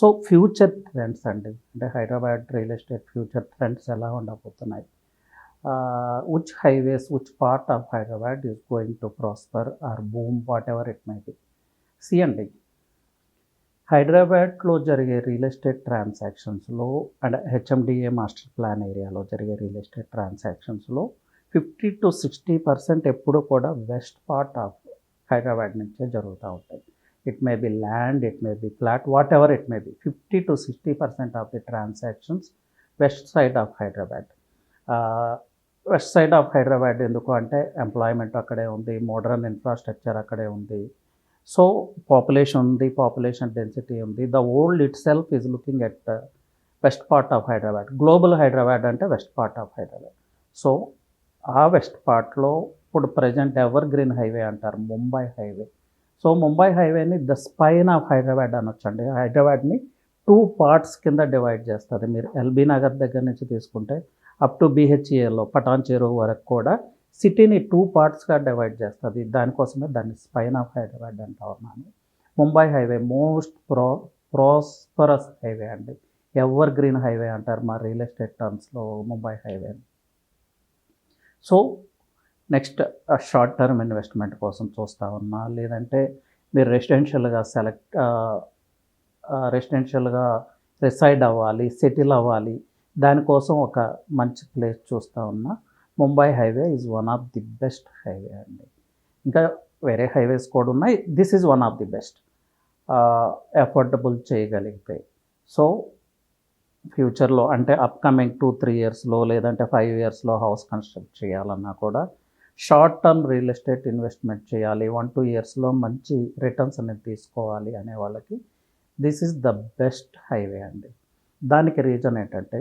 So future trends అండి. అంటే Hyderabad real estate future trends ఎలా ఉండబోతున్నాయి? Which highways, which part of Hyderabad is going to prosper or boom whatever it may be. See అండి, హైదరాబాద్‌లో జరిగే real estate ట్రాన్సాక్షన్స్‌లో and HMDA master plan ఏరియాలో జరిగే రియల్ ఎస్టేట్ ట్రాన్సాక్షన్స్‌లో 50-60% ఎప్పుడు కూడా వెస్ట్ పార్ట్ ఆఫ్ హైదరాబాద్ నుంచే జరుగుతూ ఉంటాయి. It may be land, it may be flat, whatever it may be. 50-60% of the transactions west side of Hyderabad. West side of Hyderabad ఎందుకు అంటే employment అక్కడే ఉంది, మోడర్న్ ఇన్ఫ్రాస్ట్రక్చర్ అక్కడే ఉంది. సో పాపులేషన్ ఉంది, పాపులేషన్ డెన్సిటీ ఉంది. The world itself is looking at west part of Hyderabad. Global Hyderabad అంటే west part of Hyderabad. So ఆ వెస్ట్ పార్ట్లో ఇప్పుడు ప్రజెంట్ ఎవర్ గ్రీన్ హైవే అంటారు, ముంబై హైవే. సో ముంబై హైవేని ద స్పైన్ ఆఫ్ హైదరాబాద్ అనొచ్చండి. హైదరాబాద్ని 2 పార్ట్స్ కింద డివైడ్ చేస్తుంది. మీరు ఎల్బీ నగర్ దగ్గర నుంచి తీసుకుంటే అప్ టు బీహెచ్ఈఎల్లో పటాన్ చెరువు వరకు కూడా సిటీని 2 పార్ట్స్గా డివైడ్ చేస్తుంది. దానికోసమే దాన్ని స్పైన్ ఆఫ్ హైదరాబాద్ అంటా ఉన్నాను. Mumbai highway most prosperous highway అండి. ఎవర్ గ్రీన్ హైవే అంటారు మా రియల్ ఎస్టేట్ టర్మ్స్లో Mumbai highway. So next short term investment కోసం చూస్తూ ఉన్నా, లేదంటే మీరు రెసిడెన్షియల్గా రిసైడ్ అవ్వాలి, సెటిల్ అవ్వాలి, దానికోసం ఒక మంచి ప్లేస్ చూస్తూ ఉన్నా, Mumbai highway is one of the best highway అండి. ఇంకా వేరే హైవేస్ కూడా ఉన్నాయి, this is one of the best. Affordable చేయగలిగితే. సో ఫ్యూచర్లో అంటే అప్కమింగ్ 2-3 ఇయర్స్లో లేదంటే 5 ఇయర్స్లో హౌస్ కన్స్ట్రక్ట్ చేయాలన్నా కూడా short term real estate investment చేయాలి, 1-2 ఇయర్స్లో మంచి రిటర్న్స్ అనేది తీసుకోవాలి అనే వాళ్ళకి this is the best highway అండి. దానికి రీజన్ ఏంటంటే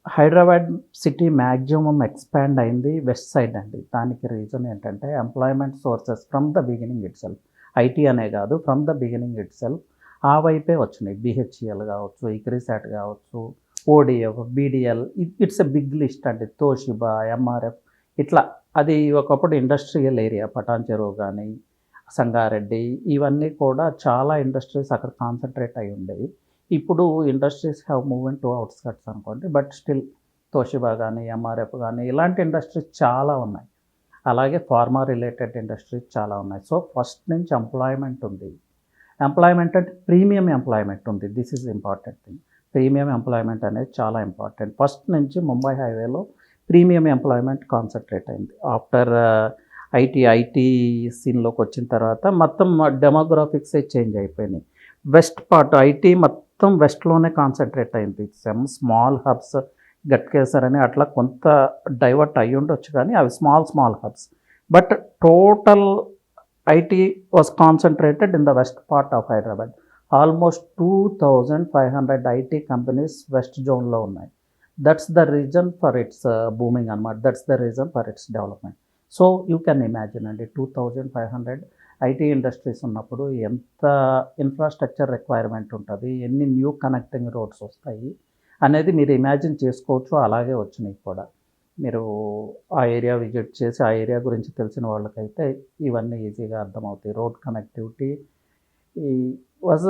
హైదరాబాద్ సిటీ మ్యాక్సిమం ఎక్స్పాండ్ అయింది వెస్ట్ సైడ్ అండి. దానికి రీజన్ ఏంటంటే employment sources from the beginning itself, IT అనే కాదు, from the beginning itself ఆ వైపే వచ్చినాయి. బీహెచ్ఈఎల్ కావచ్చు, ఇక్రిసాట్ కావచ్చు, ODF, BDL, it's a big list అండి. తోషిబా, ఎంఆర్ఎఫ్, ఇట్లా అది ఒకప్పుడు ఇండస్ట్రియల్ ఏరియా. పటాన్ చెరువు కానీ, సంగారెడ్డి, ఇవన్నీ కూడా చాలా ఇండస్ట్రీస్ అక్కడ కాన్సన్ట్రేట్ అయి ఉండేవి. ఇప్పుడు industries have movement to outskirts అనుకోండి, బట్ స్టిల్ తోషిబా కానీ, ఎంఆర్ఎఫ్ కానీ ఇలాంటి ఇండస్ట్రీస్ చాలా ఉన్నాయి. అలాగే ఫార్మా రిలేటెడ్ ఇండస్ట్రీస్ చాలా ఉన్నాయి. సో ఫస్ట్ నుంచి ఎంప్లాయ్మెంట్ ఉంది. ఎంప్లాయ్మెంట్ అంటే ప్రీమియం ఎంప్లాయ్మెంట్ ఉంది. This is important thing. Premium employment అనేది చాలా ఇంపార్టెంట్. ఫస్ట్ నుంచి ముంబై హైవేలో ప్రీమియం ఎంప్లాయ్మెంట్ కాన్సన్ట్రేట్ అయింది. ఆఫ్టర్ ఐటీ సీన్లోకి వచ్చిన తర్వాత మొత్తం డెమోగ్రాఫిక్సే చేంజ్ అయిపోయినాయి. వెస్ట్ పార్ట్ ఐటీ మొత్తం వెస్ట్లోనే కాన్సన్ట్రేట్ అయింది. స్మాల్ హబ్స్, గట్కేసర్ అని అట్లా కొంత డైవర్ట్ అయ్యి ఉండొచ్చు, కానీ అవి small hubs. But total IT was concentrated in the west part of Hyderabad. Almost 2500 IT companies west జోన్లో ఉన్నాయి. That's the reason for it's booming అనమాట. That's the reason for it's development. So you can imagine అండి, 2500 IT industries ఉన్నప్పుడు ఎంత infrastructure requirement ఉంటుంది, ఎన్ని new connecting roads వస్తాయి అనేది మీరు ఇమాజిన్ చేసుకోవచ్చు. అలాగే వచ్చినాయి కూడా. మీరు ఆ ఏరియా విజిట్ చేసి ఆ ఏరియా గురించి తెలిసిన వాళ్ళకైతే ఇవన్నీ ఈజీగా అర్థమవుతాయి. రోడ్ కనెక్టివిటీ ఈ వాజ్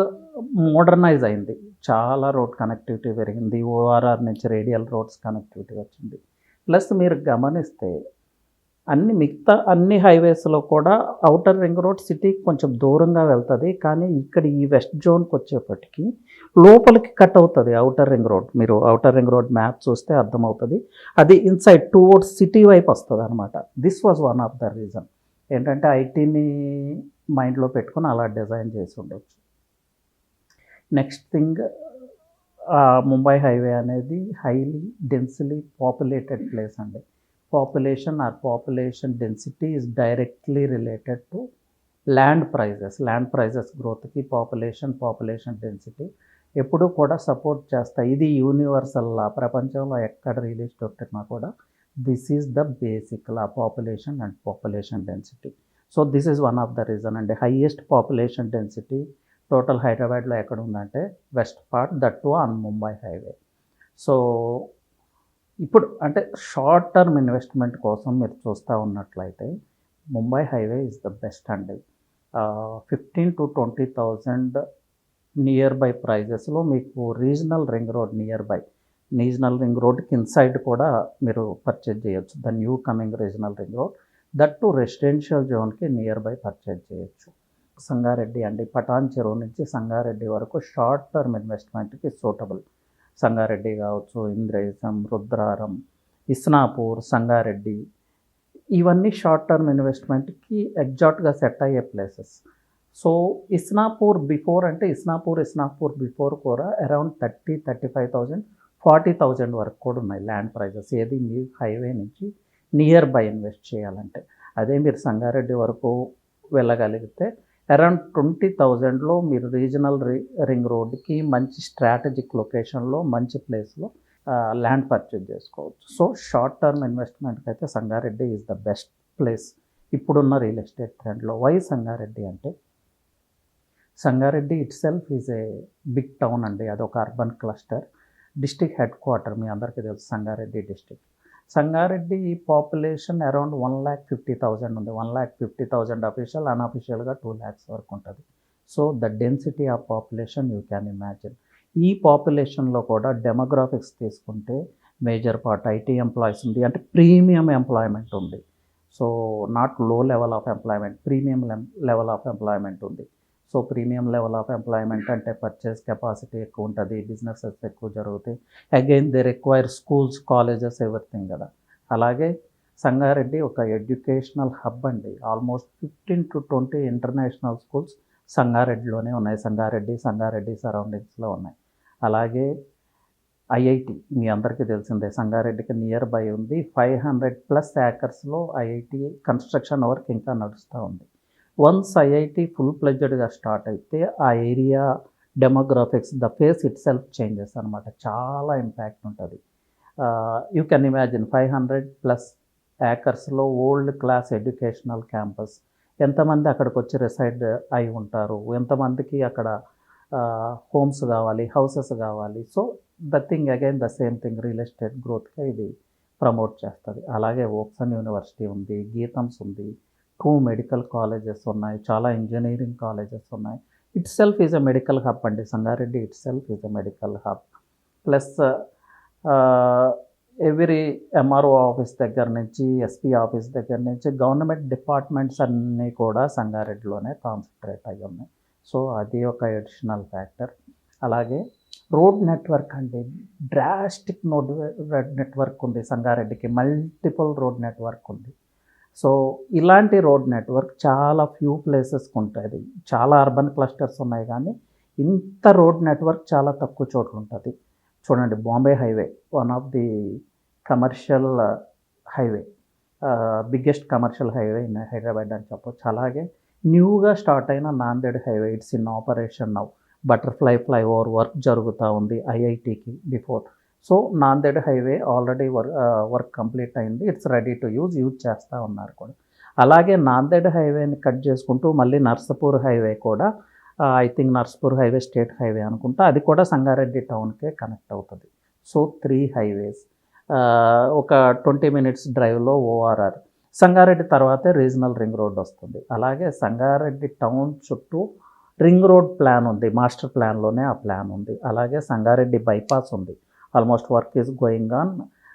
మోడర్నైజ్ అయింది. చాలా రోడ్ కనెక్టివిటీ పెరిగింది. ఓఆర్ఆర్ నుంచి రేడియల్ రోడ్స్ కనెక్టివిటీ వచ్చింది. ప్లస్ మీరు గమనిస్తే మిగతా అన్ని హైవేస్లో కూడా ఔటర్ రింగ్ రోడ్ సిటీకి కొంచెం దూరంగా వెళ్తుంది, కానీ ఇక్కడ ఈ వెస్ట్ జోన్కి వచ్చేప్పటికి లోపలికి కట్ అవుతుంది ఔటర్ రింగ్ రోడ్. మీరు ఔటర్ రింగ్ రోడ్ మ్యాప్ చూస్తే అర్థమవుతుంది. అది ఇన్సైడ్ టువర్డ్స్ సిటీ వైపు వస్తుంది అనమాట. This was one of the reason. ఏంటంటే ఐటీని మైండ్లో పెట్టుకుని అలా డిజైన్ చేసి ఉండొచ్చు. నెక్స్ట్ థింగ్, ముంబై హైవే అనేది హైలీ డెన్సిలీ పాపులేటెడ్ ప్లేస్ అండి. population density is directly related to land prices గ్రోత్కి పాపులేషన్ డెన్సిటీ ఎప్పుడూ కూడా సపోర్ట్ చేస్తాయి. ఇది యూనివర్సల్ లా. ప్రపంచంలో ఎక్కడ రియల్ ఎస్టేట్ ఉన్నా కూడా this is the basic law, population and population density. So this is one of the reason అండి. హైయెస్ట్ పాపులేషన్ డెన్సిటీ టోటల్ హైదరాబాద్లో ఎక్కడ ఉందంటే west part, that to on Mumbai highway. So ఇప్పుడు అంటే షార్ట్ టర్మ్ ఇన్వెస్ట్మెంట్ కోసం మీరు చూస్తూ ఉన్నట్లయితే Mumbai highway is the best అండి. 15,000 to 20,000 నియర్ బై ప్రైజెస్లో మీకు regional ring road near by, regional ring రోడ్కి ఇన్సైడ్ కూడా మీరు పర్చేజ్ చేయొచ్చు. The new coming regional ring road, that to residential జోన్కి నియర్ బై పర్చేజ్ చేయొచ్చు. సంగారెడ్డి అండి, పటాన్ చెరువు నుంచి సంగారెడ్డి వరకు షార్ట్ టర్మ్ ఇన్వెస్ట్మెంట్కి సూటబుల్. సంగారెడ్డి కావచ్చు, ఇంద్రేశం, రుద్రారం, ఇస్నాపూర్, సంగారెడ్డి, ఇవన్నీ షార్ట్ టర్మ్ ఇన్వెస్ట్మెంట్కి ఎగ్జాక్ట్గా సెట్ అయ్యే ప్లేసెస్. సో ఇస్నాపూర్ బిఫోర్ అంటే ఇస్నాపూర్ బిఫోర్ కూడా అరౌండ్ 30,000, 35,000, 40,000 వరకు కూడా ఉన్నాయి ల్యాండ్ ప్రైజెస్. ఏది మీ హైవే నుంచి నియర్ బై ఇన్వెస్ట్ చేయాలంటే. అదే మీరు సంగారెడ్డి వరకు వెళ్ళగలిగితే అరౌండ్ 20,000లో మీరు రీజనల్ రింగ్ రోడ్కి మంచి స్ట్రాటజిక్ లొకేషన్లో మంచి ప్లేస్లో ల్యాండ్ పర్చేజ్ చేసుకోవచ్చు. సో షార్ట్ టర్మ్ ఇన్వెస్ట్మెంట్కి అయితే Sangareddy is the best place ఇప్పుడున్న రియల్ ఎస్టేట్ ట్రెండ్లో. వై సంగారెడ్డి అంటే, Sangareddy itself is a big town అండి. అదొక urban cluster. District headquarter మీ అందరికీ తెలుసు Sangareddy district. Sangareddy population around 1,50,000 ఉంది. 1,50,000 అఫీషియల్, అన్అఫీషియల్గా 2 lakhs వరకు ఉంటుంది. So the density of population you can imagine. ఈ పాపులేషన్లో కూడా డెమోగ్రాఫిక్స్ తీసుకుంటే మేజర్ పార్ట్ ఐటీ ఎంప్లాయీస్ ఉంది, అంటే ప్రీమియం ఎంప్లాయ్మెంట్ ఉంది. So not low level of employment, premium level of employment ఉంది. So premium level of employment అంటే పర్చేస్ కెపాసిటీ ఎక్కువ ఉంటుంది, బిజినెసెస్ ఎక్కువ జరుగుతాయి. Again they require schools, colleges, everything కదా. అలాగే సంగారెడ్డి ఒక ఎడ్యుకేషనల్ హబ్ అండి. ఆల్మోస్ట్ 15 to 20 ఇంటర్నేషనల్ స్కూల్స్ సంగారెడ్డిలోనే ఉన్నాయి. సంగారెడ్డి సరౌండింగ్స్లో ఉన్నాయి. అలాగే ఐఐటి మీ అందరికీ తెలిసిందే, సంగారెడ్డికి నియర్ బై ఉంది. 500+ acresలో ఐఐటి కన్స్ట్రక్షన్ వర్క్ ఇంకా నడుస్తూ ఉంది. వన్స్ ఐఐటి ఫుల్ ప్లెడ్జెడ్గా స్టార్ట్ అయితే ఆ area demographics, the face itself changes అనమాట. చాలా ఇంపాక్ట్ ఉంటుంది. యూ కెన్ ఇమాజిన్ 500+ acresలో ఓల్డ్ క్లాస్ ఎడ్యుకేషనల్ క్యాంపస్. ఎంతమంది అక్కడికి వచ్చి రిసైడ్ అయి ఉంటారు, ఎంతమందికి అక్కడ హోమ్స్ కావాలి, హౌసెస్ కావాలి. So the thing again the same thing real estate గ్రోత్గా ఇది ప్రమోట్ చేస్తుంది. అలాగే ఓక్సన్ యూనివర్సిటీ ఉంది, గీతమ్స్ ఉంది, 2 మెడికల్ కాలేజెస్ ఉన్నాయి, చాలా ఇంజనీరింగ్ కాలేజెస్ ఉన్నాయి. Itself is a medical hub అండి. Sangareddy itself is a medical hub. Plus every MRO office దగ్గర నుంచి, ఎస్పీ ఆఫీస్ దగ్గర నుంచి గవర్నమెంట్ డిపార్ట్మెంట్స్ అన్నీ కూడా సంగారెడ్డిలోనే కాన్సన్ట్రేట్ అయ్యి ఉన్నాయి. సో అది ఒక అడిషనల్ ఫ్యాక్టర్. అలాగే రోడ్ నెట్వర్క్ అండి, డ్రాస్టిక్ రోడ్ నెట్వర్క్ ఉంది సంగారెడ్డికి. మల్టిపుల్ రోడ్ నెట్వర్క్ ఉంది. సో ఇలాంటి రోడ్ నెట్వర్క్ చాలా ఫ్యూ ప్లేసెస్కి ఉంటుంది. చాలా అర్బన్ క్లస్టర్స్ ఉన్నాయి కానీ ఇంత రోడ్ నెట్వర్క్ చాలా తక్కువ చోట్ల ఉంటుంది. చూడండి, Bombay highway one of the commercial highway, biggest commercial highway in Hyderabad అని చెప్పొచ్చు. అలాగే న్యూగా స్టార్ట్ అయిన Nanded highway, it's in operation now. Butterfly flyover work జరుగుతూ ఉంది ఐఐటికి before. So Nanded highway already work complete అయింది, ఇట్స్ రెడీ టు యూజ్ చేస్తూ ఉన్నారు కూడా. అలాగే నాందేడ్ హైవేని కట్ చేసుకుంటూ మళ్ళీ నర్సాపూర్ హైవే కూడా, I think Narsapur highway state highway అనుకుంటా, అది కూడా సంగారెడ్డి టౌన్కే కనెక్ట్ అవుతుంది. సో 3 highways, ఒక 20 minutes డ్రైవ్లో ఓఆర్ఆర్. సంగారెడ్డి తర్వాతే రీజనల్ రింగ్ రోడ్ వస్తుంది. అలాగే సంగారెడ్డి టౌన్ చుట్టూ రింగ్ రోడ్ ప్లాన్ ఉంది, మాస్టర్ ప్లాన్లోనే ఆ ప్లాన్ ఉంది. అలాగే సంగారెడ్డి బైపాస్ ఉంది, almost work is going on.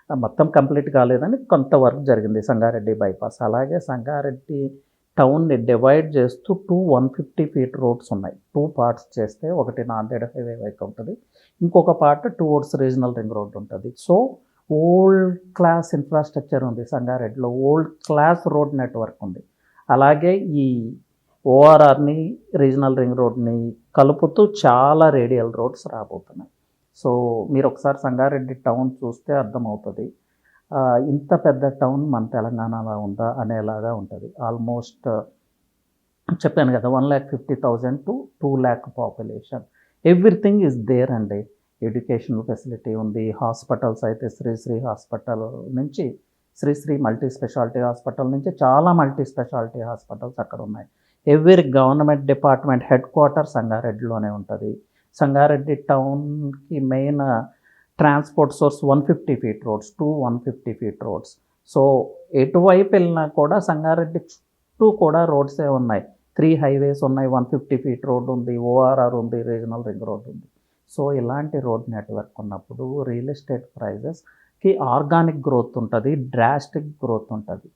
మొత్తం కంప్లీట్ కాలేదని కొంత వర్క్ జరిగింది సంగారెడ్డి బైపాస్. అలాగే సంగారెడ్డి టౌన్ని డివైడ్ చేస్తూ 2 150 feet రోడ్స్ ఉన్నాయి. 2 parts చేస్తే ఒకటి నాందేడ్ హైవే వైపు ఉంటుంది, ఇంకొక part towards regional ring road ఉంటుంది. సో ఓల్డ్ క్లాస్ ఇన్ఫ్రాస్ట్రక్చర్ ఉంది సంగారెడ్డిలో, ఓల్డ్ క్లాస్ రోడ్ నెట్వర్క్ ఉంది. అలాగే ఈ ఓఆర్ఆర్ని, రీజనల్ రింగ్ రోడ్ని కలుపుతూ చాలా రేడియల్ రోడ్స్ రాబోతున్నాయి. సో మీరు ఒకసారి సంగారెడ్డి టౌన్ చూస్తే అర్థమవుతుంది, ఇంత పెద్ద టౌన్ మన తెలంగాణలో ఉందా అనేలాగా ఉంటుంది. ఆల్మోస్ట్ చెప్పాను కదా, 1,50,000 to 2 lakh population. Everything is there అండి. ఎడ్యుకేషనల్ ఫెసిలిటీ ఉంది, హాస్పిటల్స్ అయితే శ్రీశ్రీ హాస్పిటల్ నుంచి, శ్రీశ్రీ మల్టీ స్పెషాలిటీ హాస్పిటల్ నుంచి చాలా మల్టీ స్పెషాలిటీ హాస్పిటల్స్ అక్కడ ఉన్నాయి. Every government department headquarter సంగారెడ్డిలోనే ఉంటుంది. సంగారెడ్డి టౌన్కి main transport source 150 feet roads, 2 150 feet roads. So ఎటువైపు వెళ్ళినా కూడా సంగారెడ్డి చుట్టూ కూడా రోడ్సే ఉన్నాయి. 3 హైవేస్ ఉన్నాయి, 150 ఫీట్ రోడ్ ఉంది, ఓఆర్ఆర్ ఉంది, రీజనల్ రింగ్ రోడ్ ఉంది. సో ఇలాంటి రోడ్ నెట్వర్క్ ఉన్నప్పుడు రియల్ ఎస్టేట్ ప్రైజెస్కి ఆర్గానిక్ గ్రోత్ ఉంటుంది, డ్రాస్టిక్ గ్రోత్ ఉంటుంది.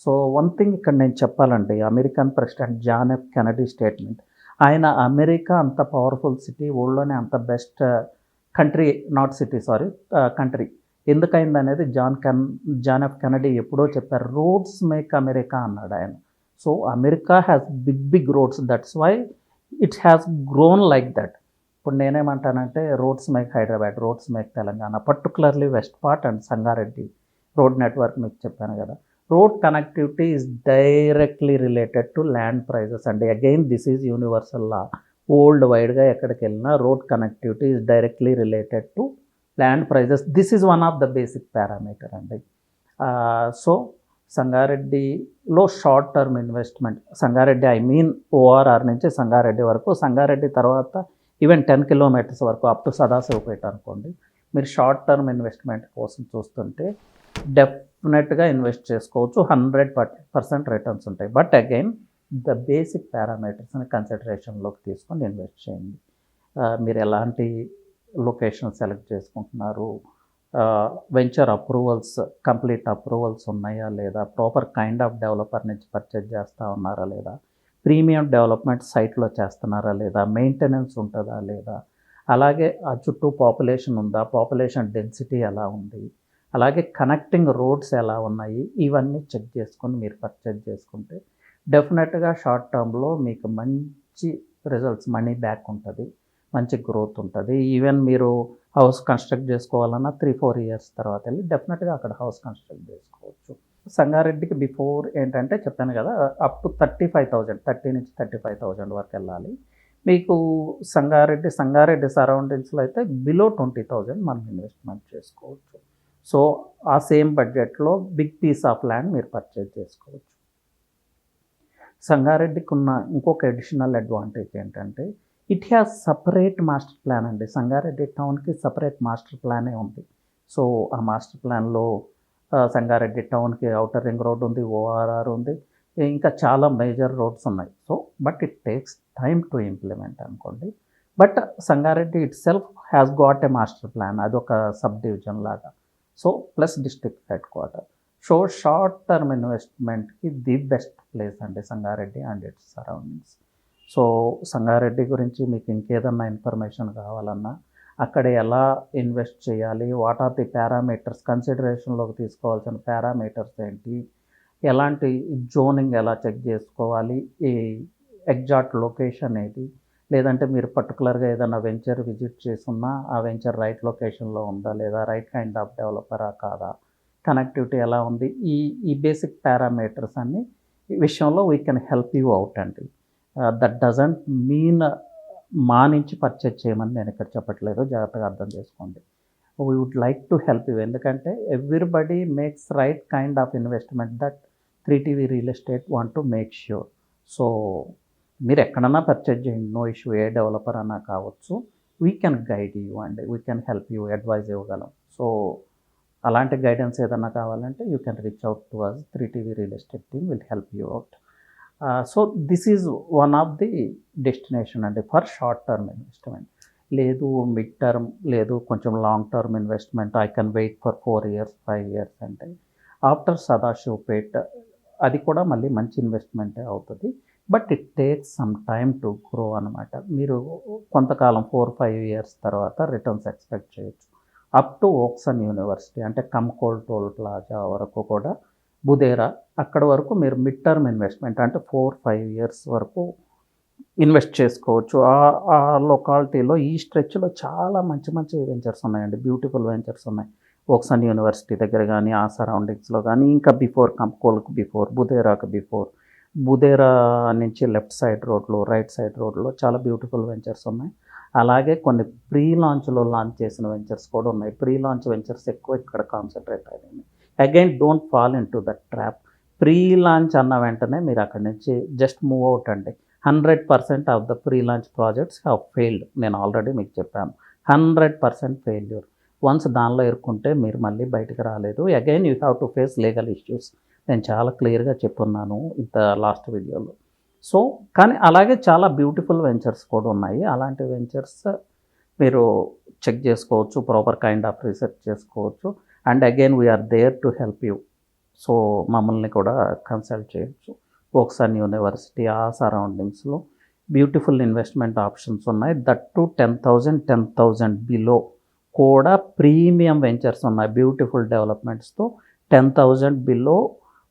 సో వన్ థింగ్ ఇక్కడ నేను చెప్పాలండి, American president John F Kennedy statement. ఆయన అమెరికా అంత పవర్ఫుల్ సిటీ, వరల్డ్లోనే అంత best country, not city sorry country ఎందుకైంది అనేది జాన్ ఎఫ్ కెనడీ ఎప్పుడో చెప్పారు. రోడ్స్ మేక్ అమెరికా అన్నాడు ఆయన. So America has big roads, that's why it has grown like that. ఇప్పుడు నేనేమంటానంటే roads make Hyderabad, roads make Telangana, particularly west part and Sangareddy road network మీకు చెప్పాను కదా. Road connectivity is directly related to land prices అండి. Again this is universal law, world వైడ్గా ఎక్కడికి వెళ్ళినా road connectivity is directly related to land prices. This is one of the basic parameter అండి. So సంగారెడ్డిలో short term investment, Sangareddy I mean ORR నుంచి సంగారెడ్డి వరకు, సంగారెడ్డి తర్వాత even 10 kilometres వరకు అప్ టు సదాశివపేట అనుకోండి, మీరు షార్ట్ టర్మ్ ఇన్వెస్ట్మెంట్ కోసం చూస్తుంటే డెఫినెట్గా ఇన్వెస్ట్ చేసుకోవచ్చు, 100% రిటర్న్స్ ఉంటాయి. బట్ అగైన్ ద బేసిక్ పారామీటర్స్ని కన్సిడరేషన్లోకి తీసుకొని ఇన్వెస్ట్ చేయండి. మీరు ఎలాంటి లొకేషన్ సెలెక్ట్ చేసుకుంటున్నారు, వెంచర్ అప్రూవల్స్, కంప్లీట్ అప్రూవల్స్ ఉన్నాయా లేదా, ప్రాపర్ కైండ్ ఆఫ్ డెవలపర్ నుంచి పర్చేజ్ చేస్తూ ఉన్నారా లేదా, ప్రీమియం డెవలప్మెంట్ సైట్లో చేస్తున్నారా లేదా, మెయింటెనెన్స్ ఉంటుందా లేదా, అలాగే ఆ చుట్టూ పాపులేషన్ ఉందా, పాపులేషన్ డెన్సిటీ ఎలా ఉంది, అలాగే కనెక్టింగ్ రోడ్స్ ఎలా ఉన్నాయి, ఇవన్నీ చెక్ చేసుకొని మీరు పర్చేజ్ చేసుకుంటే డెఫినెట్గా షార్ట్ టర్మ్లో మీకు మంచి రిజల్ట్స్, మనీ బ్యాక్ ఉంటుంది, మంచి గ్రోత్ ఉంటుంది. ఈవెన్ మీరు హౌస్ కన్స్ట్రక్ట్ చేసుకోవాలన్నా 3-4 ఇయర్స్ తర్వాత వెళ్ళి డెఫినెట్గా అక్కడ హౌస్ కన్స్ట్రక్ట్ చేసుకోవచ్చు. సంగారెడ్డికి బిఫోర్ ఏంటంటే చెప్పాను కదా, అప్ టు 35,000, 30 నుంచి 35,000 వరకు వెళ్ళాలి. మీకు సంగారెడ్డి సరౌండింగ్స్లో అయితే బిలో 20,000 మనం ఇన్వెస్ట్మెంట్ చేసుకోవచ్చు. సో ఆ సేమ్ బడ్జెట్లో బిగ్ పీస్ ఆఫ్ ల్యాండ్ మీరు పర్చేజ్ చేసుకోవచ్చు. సంగారెడ్డికి ఉన్న ఇంకొక అడిషనల్ అడ్వాంటేజ్ ఏంటంటే it has separate master plan అండి. సంగారెడ్డి టౌన్కి సపరేట్ మాస్టర్ ప్లానే ఉంది. సో ఆ మాస్టర్ ప్లాన్లో సంగారెడ్డి టౌన్కి ఔటర్ రింగ్ రోడ్ ఉంది, ఓఆర్ఆర్ ఉంది, ఇంకా చాలా మేజర్ రోడ్స్ ఉన్నాయి. So but it takes time to implement అనుకోండి. But Sangareddy itself has got a master plan, అదొక సబ్ డివిజన్ లాగా. So plus district headquarter. So short term ఇన్వెస్ట్మెంట్కి the best place అండి Sangareddy and its surroundings. So Sangareddy గురించి మీకు ఇంకేదన్నా information కావాలన్నా, అక్కడ ఎలా ఇన్వెస్ట్ చేయాలి, వాట్ ఆర్ ది పారామీటర్స్, కన్సిడరేషన్లోకి తీసుకోవాల్సిన పారామీటర్స్ ఏంటి, ఎలాంటి జోనింగ్ ఎలా చెక్ చేసుకోవాలి, ఈ ఎగ్జాక్ట్ లొకేషన్ ఏది, లేదంటే మీరు పర్టికులర్గా ఏదైనా వెంచర్ విజిట్ చేసున్నా ఆ వెంచర్ రైట్ లొకేషన్లో ఉందా లేదా, రైట్ కైండ్ ఆఫ్ డెవలపరా కాదా, కనెక్టివిటీ ఎలా ఉంది, ఈ బేసిక్ పారామీటర్స్ అన్ని ఈ విషయంలో we can help you out అండి. దట్ డజంట్ మీన్ మా నుంచి పర్చేజ్ చేయమని నేను ఇక్కడ చెప్పట్లేదు, జాగ్రత్తగా అర్థం చేసుకోండి. We would like to help you, ఎందుకంటే everybody makes right kind of investment that 3TV real estate want to make sure. So మీరు ఎక్కడన్నా పర్చేజ్ చేయండి, నో ఇష్యూ, ఏ డెవలపర్ అన్నా కావచ్చు, వీ కెన్ గైడ్ యూ అండి, we can help you, advise ఇవ్వగలం. So అలాంటి guidance ఏదన్నా కావాలంటే you can reach out to us, 3TV real estate team will help you out. So this is one of the destination అండి for short term investment. లేదు mid term, లేదు కొంచెం long term investment, I can wait for 4 years 5 years అంటే after Sadashivpet అది కూడా మళ్ళీ మంచి ఇన్వెస్ట్మెంటే అవుతుంది. But it takes some time to grow అనమాట. మీరు కొంతకాలం 4-5 ఇయర్స్ తర్వాత రిటర్న్స్ ఎక్స్పెక్ట్ చేయొచ్చు. అప్ టు ఓక్సన్ యూనివర్సిటీ అంటే కమ్కోల్ టోల్ ప్లాజా వరకు కూడా, బుదేరా అక్కడ వరకు మీరు మిడ్ టర్మ్ ఇన్వెస్ట్మెంట్ అంటే 4-5 ఇయర్స్ వరకు ఇన్వెస్ట్ చేసుకోవచ్చు. ఆ లొకాలిటీలో ఈ స్ట్రెచ్లో చాలా మంచి మంచి వెంచర్స్ ఉన్నాయండి, బ్యూటిఫుల్ వెంచర్స్ ఉన్నాయి. ఓక్సన్ యూనివర్సిటీ దగ్గర కానీ ఆ సరౌండింగ్స్లో కానీ, ఇంకా బిఫోర్ కంకోల్కి బిఫోర్, బుదేరాకు బిఫోర్, బుదేరా నుంచి లెఫ్ట్ సైడ్ రోడ్లో, రైట్ సైడ్ రోడ్లో చాలా బ్యూటిఫుల్ వెంచర్స్ ఉన్నాయి. అలాగే కొన్ని ప్రీ లాంచ్లో లాంచ్ చేసిన వెంచర్స్ కూడా ఉన్నాయి. ప్రీ లాంచ్ వెంచర్స్ ఎక్కువ ఇక్కడ కాన్సన్ట్రేట్ అయ్యింది. Again don't fall in to that trap. Pre launch అన్న వెంటనే మీరు అక్కడి నుంచి జస్ట్ మూవ్ అవుట్ అండి. 100% of the pre launch projects have failed. నేను ఆల్రెడీ మీకు చెప్పాను, 100% ఫెయిల్యూర్. వన్స్ దానిలో ఇరుక్కుంటే మీరు మళ్ళీ బయటకు రాలేదు. Again you have to face legal issues. నేను చాలా క్లియర్గా చెప్పున్నాను ఇంత లాస్ట్ వీడియోలో. సో కానీ అలాగే చాలా బ్యూటిఫుల్ వెంచర్స్ కూడా ఉన్నాయి. అలాంటి వెంచర్స్ మీరు చెక్ చేసుకోవచ్చు, ప్రాపర్ కైండ్ ఆఫ్ రీసెర్చ్ చేసుకోవచ్చు. And again we're there to help you. So మమ్మల్ని కూడా కన్సల్ట్ చేయొచ్చు. వోక్సన్ యూనివర్సిటీ ఆ సరౌండింగ్స్లో బ్యూటిఫుల్ ఇన్వెస్ట్మెంట్ ఆప్షన్స్ ఉన్నాయి. దట్ టు 10,000 బిలో కూడా ప్రీమియం వెంచర్స్ ఉన్నాయి. బ్యూటిఫుల్ డెవలప్మెంట్స్తో 10,000 బిలో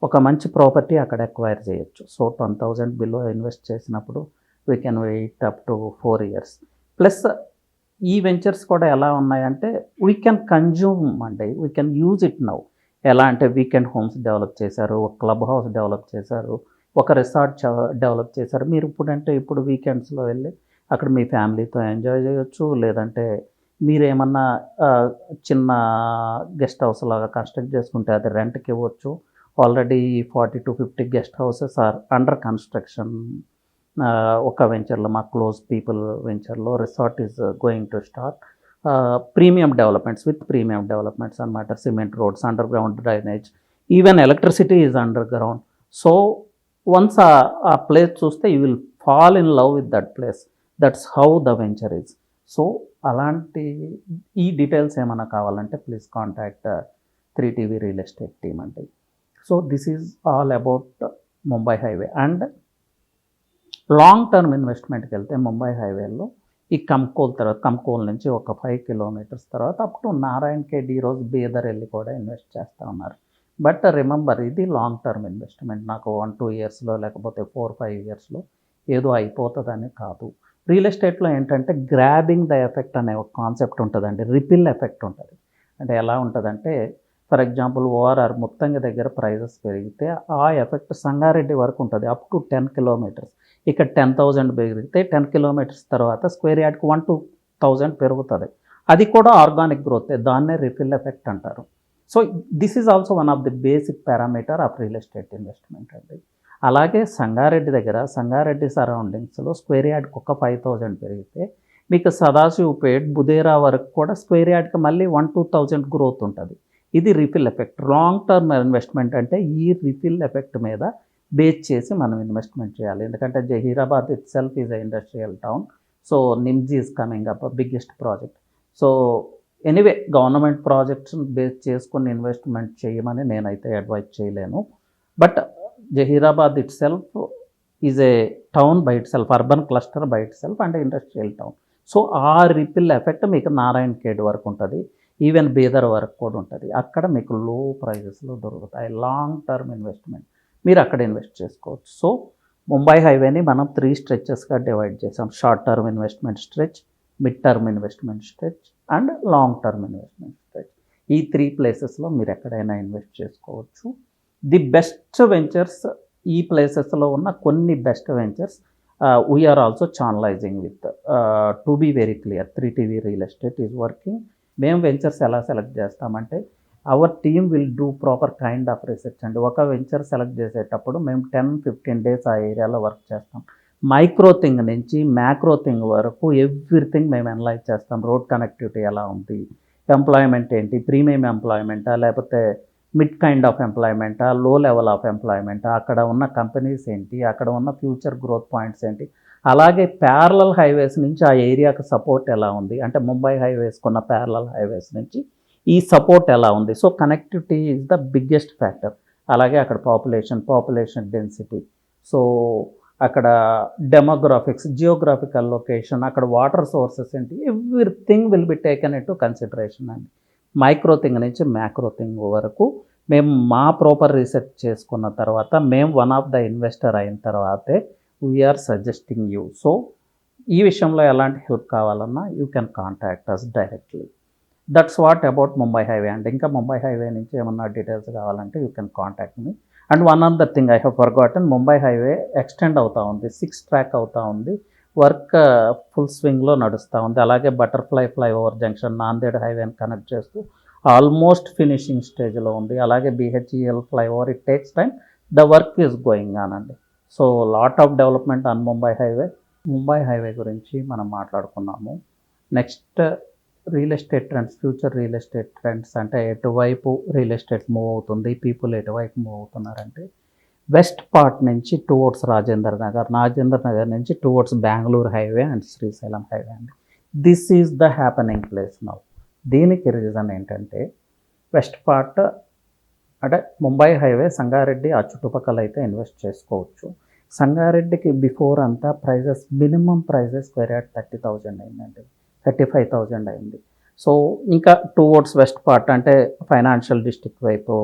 ఒక మంచి ప్రాపర్టీ అక్కడ ఎక్వైర్ చేయొచ్చు. సో 10,000 బిలో ఇన్వెస్ట్ చేసినప్పుడు we can wait up to 4 years. Plus ఈ వెంచర్స్ కూడా ఎలా ఉన్నాయంటే వీ కెన్ కన్జ్యూమ్ అండి, we can use it now. ఎలా అంటే వీకెండ్ హోమ్స్ డెవలప్ చేశారు, ఒక క్లబ్ హౌస్ డెవలప్ చేశారు, ఒక రిసార్ట్ డెవలప్ చేశారు. మీరు ఇప్పుడు వీకెండ్స్లో వెళ్ళి అక్కడ మీ ఫ్యామిలీతో ఎంజాయ్ చేయొచ్చు. లేదంటే మీరేమన్నా చిన్న గెస్ట్ హౌస్ లాగా కన్స్ట్రక్ట్ చేసుకుంటే అది రెంట్కి ఇవ్వచ్చు. Already 40 to 50 guest houses are under construction. ఒక వెంచర్లో మా క్లోజ్ పీపుల్ వెంచర్లో resort is going to start. Premium developments with premium developments అనమాట. Cement roads, underground drainage, even electricity is underground. So once ఆ place చూస్తే you will fall in love with that place. That's how the venture is. So అలాంటి ఈ details ఏమైనా కావాలంటే please contact 3TV real estate team అండి. So this is all about Mumbai highway. And long term ఇన్వెస్ట్మెంట్కి వెళ్తే ముంబై హైవేలో ఈ కంకోల్ నుంచి ఒక 5 kilometers తర్వాత అప్ టు నారాయణ్ ఖేడ్ ఈరోజు బీదర్ వెళ్ళి కూడా ఇన్వెస్ట్ చేస్తూ ఉన్నారు. బట్ రిమెంబర్, ఇది లాంగ్ టర్మ్ ఇన్వెస్ట్మెంట్. నాకు 1-2 yearsలో లేకపోతే 4-5 yearsలో ఏదో అయిపోతుందని కాదు. రియల్ ఎస్టేట్లో ఏంటంటే గ్రాబింగ్ ద ఎఫెక్ట్ అనే ఒక కాన్సెప్ట్ ఉంటుందండి. రిపిల్ ఎఫెక్ట్ ఉంటుంది. అంటే ఎలా ఉంటుందంటే, ఫర్ ఎగ్జాంపుల్ ఓఆర్ఆర్ ముత్తంగి దగ్గర ప్రైజెస్ పెరిగితే ఆ ఎఫెక్ట్ సంగారెడ్డి వరకు ఉంటుంది, అప్ టు 10 kilometers. ఇక్కడ 10,000 పెరిగితే 10 kilometers తర్వాత స్క్వేర్ యార్డ్కి 1-2,000 పెరుగుతుంది. అది కూడా ఆర్గానిక్ గ్రోత్, దాన్నే రిఫిల్ ఎఫెక్ట్ అంటారు. So this is also one of the basic parameter of real estate investment అండి. అలాగే సంగారెడ్డి సరౌండింగ్స్లో స్క్వేర్ యార్డ్కి ఒక 5,000 పెరిగితే మీకు సదాశివపేట్, బుదేరా వరకు కూడా స్క్వేర్ యార్డ్కి మళ్ళీ 1-2,000 గ్రోత్ ఉంటుంది. ఇది refill effect. Long term investment అంటే ఈ రిఫిల్ ఎఫెక్ట్ మీద బేస్ చేసి మనం ఇన్వెస్ట్మెంట్ చేయాలి. ఎందుకంటే Zaheerabad itself is a industrial town. So NIMZ is coming up, biggest project. So anyway government projects base చేసుకుని ఇన్వెస్ట్మెంట్ చేయమని నేనైతే అడ్వైజ్ చేయలేను. But Zaheerabad itself is a town by itself, urban cluster by itself and industrial town. So ఆ ripple effect మీకు నారాయణ్ ఖేడ్ వరకు ఉంటుంది, even Bidar వరకు కూడా ఉంటుంది. అక్కడ మీకు లో ప్రైజెస్లో దొరుకుతాయి. లాంగ్ టర్మ్ ఇన్వెస్ట్మెంట్ మీరు అక్కడ ఇన్వెస్ట్ చేసుకోవచ్చు. సో ముంబై హైవేని మనం 3 stretchesగా డివైడ్ చేసాం. Short term investment stretch, mid term investment stretch and long term investment stretch. ఈ 3 ప్లేసెస్లో మీరు ఎక్కడైనా ఇన్వెస్ట్ చేసుకోవచ్చు. ది బెస్ట్ వెంచర్స్, ఈ ప్లేసెస్లో ఉన్న కొన్ని best ventures we're also channelising with. To be very clear, 3TV real estate is working. మేము వెంచర్స్ ఎలా సెలెక్ట్ చేస్తామంటే our team will do proper kind of research అండి. ఒక వెంచర్ సెలెక్ట్ చేసేటప్పుడు మేము 10-15 days ఆ ఏరియాలో వర్క్ చేస్తాం. మైక్రో థింగ్ నుంచి మ్యాక్రో థింగ్ వరకు ఎవ్రీథింగ్ మేము అనలైజ్ చేస్తాం. రోడ్ కనెక్టివిటీ ఎలా ఉంది, ఎంప్లాయ్మెంట్ ఏంటి, ప్రీమియం ఎంప్లాయ్మెంటా లేకపోతే మిడ్ కైండ్ ఆఫ్ ఎంప్లాయ్మెంటా, లో లెవెల్ ఆఫ్ ఎంప్లాయ్మెంటా, అక్కడ ఉన్న కంపెనీస్ ఏంటి, అక్కడ ఉన్న ఫ్యూచర్ గ్రోత్ పాయింట్స్ ఏంటి, అలాగే ప్యారలల్ హైవేస్ నుంచి ఆ ఏరియాకి సపోర్ట్ ఎలా ఉంది, అంటే ముంబై హైవేస్కున్న ప్యారలల్ హైవేస్ నుంచి ఈ సపోర్ట్ ఎలా ఉంది. So connectivity is the biggest factor. అలాగే అక్కడ పాపులేషన్ డెన్సిటీ, సో అక్కడ డెమోగ్రాఫిక్స్, జియోగ్రాఫికల్ లొకేషన్, అక్కడ వాటర్ సోర్సెస్ ఏంటి, everything will be taken in to consideration అండి. మైక్రో థింగ్ నుంచి మ్యాక్రో థింగ్ వరకు మేము మా ప్రాపర్ రీసెర్చ్ చేసుకున్న తర్వాత, మేము వన్ ఆఫ్ ద ఇన్వెస్టర్ అయిన తర్వాతే వీఆర్ సజెస్టింగ్ యూ. సో ఈ విషయంలో ఎలాంటి హెల్ప్ కావాలన్నా you can contact us directly. That's what about Mumbai highway and ఇంకా ముంబై హైవే నుంచి ఏమన్నా డీటెయిల్స్ కావాలంటే you can contact me. And one of the thing I have forgotten, Mumbai highway extend అవుతూ ఉంది, 6 track అవుతూ ఉంది. వర్క్ ఫుల్ స్వింగ్లో నడుస్తూ ఉంది. అలాగే బటర్ఫ్లై ఫ్లైఓవర్ జంక్షన్ నాందేడ్ హైవేని కనెక్ట్ చేస్తూ ఆల్మోస్ట్ ఫినిషింగ్ స్టేజ్లో ఉంది. అలాగే BHEL flyover, it takes time, the work is going on అండి. So lot of development on Mumbai highway గురించి మనం మాట్లాడుకున్నాము. Next real estate trends, future real estate trends అంటే ఎటువైపు రియల్ ఎస్టేట్ మూవ్ అవుతుంది, పీపుల్ ఎటువైపు మూవ్ అవుతున్నారంటే వెస్ట్ పార్ట్ నుంచి టువర్డ్స్ రాజేంద్ర నగర్ నుంచి towards Bengaluru highway and Srisailam highway అండి. This is the happening place now. దీనికి రీజన్ ఏంటంటే వెస్ట్ పార్ట్ అంటే ముంబై హైవే, సంగారెడ్డి ఆ చుట్టుపక్కల అయితే ఇన్వెస్ట్ చేసుకోవచ్చు. సంగారెడ్డికి బిఫోర్ అంతా prices, minimum prices square yard 30,000 అయిందండి, 35,000 అయింది. సో ఇంకా టువర్డ్స్ వెస్ట్ పార్ట్ అంటే ఫైనాన్షియల్ డిస్ట్రిక్ట్ వైపు